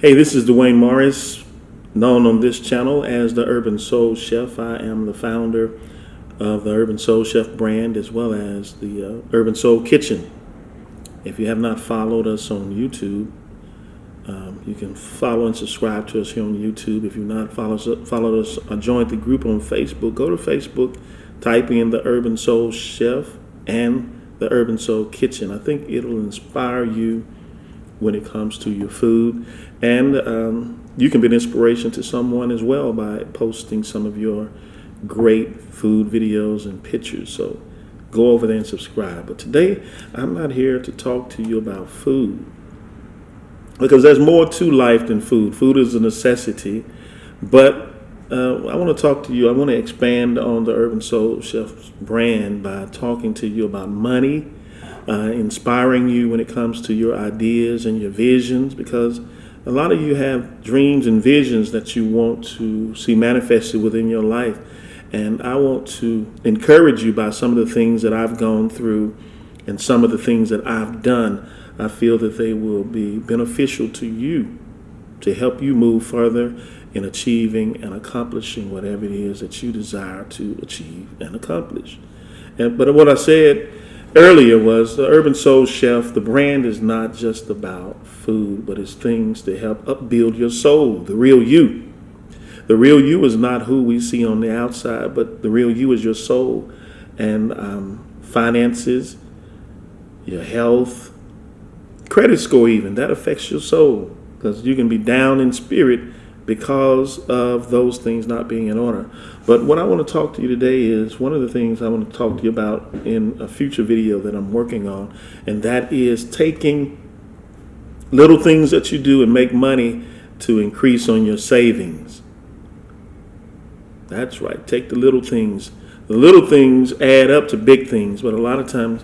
Hey, this is Dwayne Morris, known on this channel as the Urban Soul Chef. I am the founder of the Urban Soul Chef brand as well as the Urban Soul Kitchen. If you have not followed us on YouTube, you can follow and subscribe to us here on YouTube. If you've not followed us or joined the group on Facebook, go to Facebook, type in the Urban Soul Chef and the Urban Soul Kitchen. I think it'll inspire you when it comes to your food, and you can be an inspiration to someone as well by posting some of your great food videos and pictures. So go over there and subscribe. But today I'm not here to talk to you about food, because there's more to life than food. Food is a necessity, but I want to talk to you. I want to expand on the Urban Soul Chef brand by talking to you about money, inspiring you when it comes to your ideas and your visions, because a lot of you have dreams and visions that you want to see manifested within your life. And I want to encourage you by some of the things that I've gone through and some of the things that I've done. I feel that they will be beneficial to you to help you move further in achieving and accomplishing whatever it is that you desire to achieve and accomplish. But what I said earlier was the Urban Soul Chef, the brand is not just about food, but it's things to help upbuild your soul, the real you. The real you is not who we see on the outside, but the real you is your soul and finances, your health, credit score even. That affects your soul, because you can be down in spirit because of those things not being in order. But what I want to talk to you today is one of the things I want to talk to you about in a future video that I'm working on, and that is taking little things that you do and make money to increase on your savings. That's right. Take the little things. The little things add up to big things, but a lot of times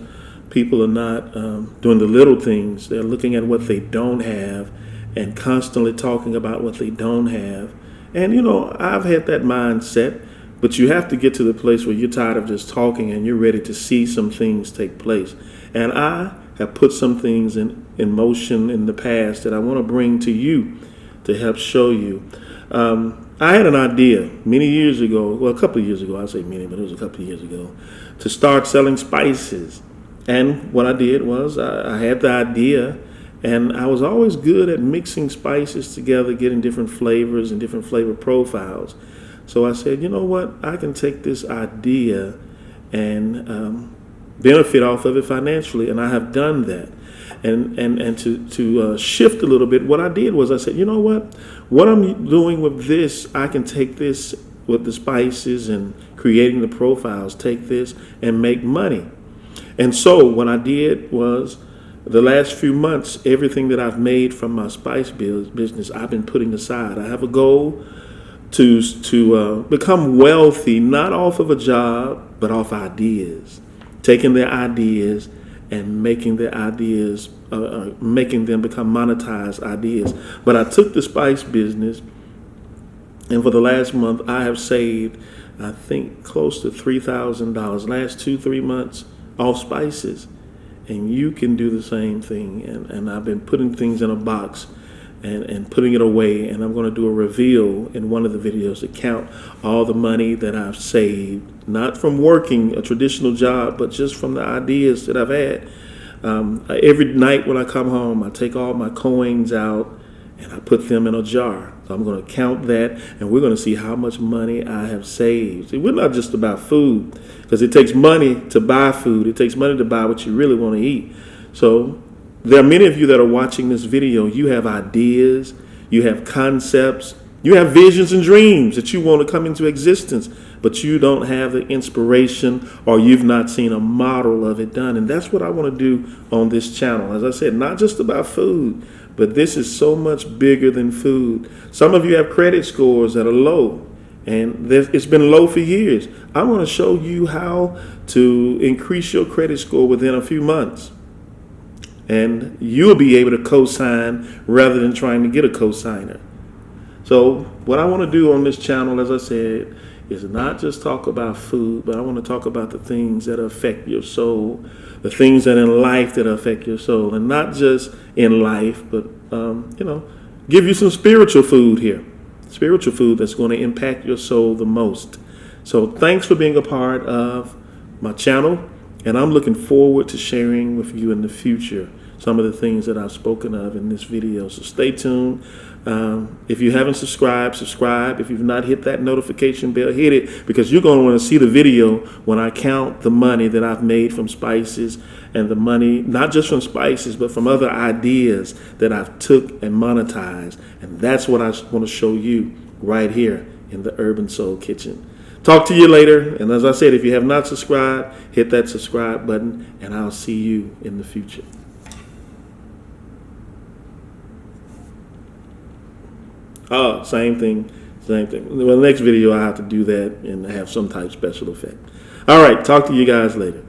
people are not doing the little things. They're looking at what they don't have and constantly talking about what they don't have. And, I've had that mindset, but you have to get to the place where you're tired of just talking and you're ready to see some things take place. And I have put some things in motion in the past that I want to bring to you to help show you. I had an idea many years ago, well, a couple of years ago, I say many, but it was a couple of years ago, to start selling spices. And what I did was I had the idea, and I was always good at mixing spices together, getting different flavors and different flavor profiles. So I said, you know what? I can take this idea and benefit off of it financially, and I have done that. And to shift a little bit, what I did was I said, you know what? What I'm doing with this, I can take this with the spices and creating the profiles, take this and make money. And so what I did was, the last few months, everything that I've made from my spice business, I've been putting aside. I have a goal to become wealthy, not off of a job, but off ideas. Taking the ideas and making the ideas, making them become monetized ideas. But I took the spice business, and for the last month, I have saved, I think, close to $3,000. Last 2-3 months off spices. And you can do the same thing. And I've been putting things in a box and putting it away. And I'm going to do a reveal in one of the videos to count all the money that I've saved, not from working a traditional job, but just from the ideas that I've had. Every night when I come home, I take all my coins out and I put them in a jar. So I'm going to count that, and we're going to see how much money I have saved. See, we're not just about food, because it takes money to buy food. It takes money to buy what you really want to eat. So there are many of you that are watching this video. You have ideas, you have concepts, you have visions and dreams that you want to come into existence, but you don't have the inspiration, or you've not seen a model of it done. And that's what I want to do on this channel. As I said, not just about food, but this is so much bigger than food. Some of you have credit scores that are low, and it's been low for years. I want to show you how to increase your credit score within a few months. And you'll be able to co-sign rather than trying to get a co-signer. So what I want to do on this channel, as I said, is not just talk about food, but I want to talk about the things that affect your soul, the things that in life that affect your soul, and not just in life, but give you some spiritual food here. Spiritual food that's going to impact your soul the most. So thanks for being a part of my channel. And I'm looking forward to sharing with you in the future some of the things that I've spoken of in this video. So stay tuned. If you haven't subscribed, subscribe. If you've not hit that notification bell, hit it, because you're going to want to see the video when I count the money that I've made from spices, and the money, not just from spices, but from other ideas that I've took and monetized. And that's what I want to show you right here in the Urban Soul Kitchen. Talk to you later. And as I said, if you have not subscribed, hit that subscribe button, and I'll see you in the future. Oh, same thing. Well, the next video I have to do that and have some type of special effect. All right, talk to you guys later.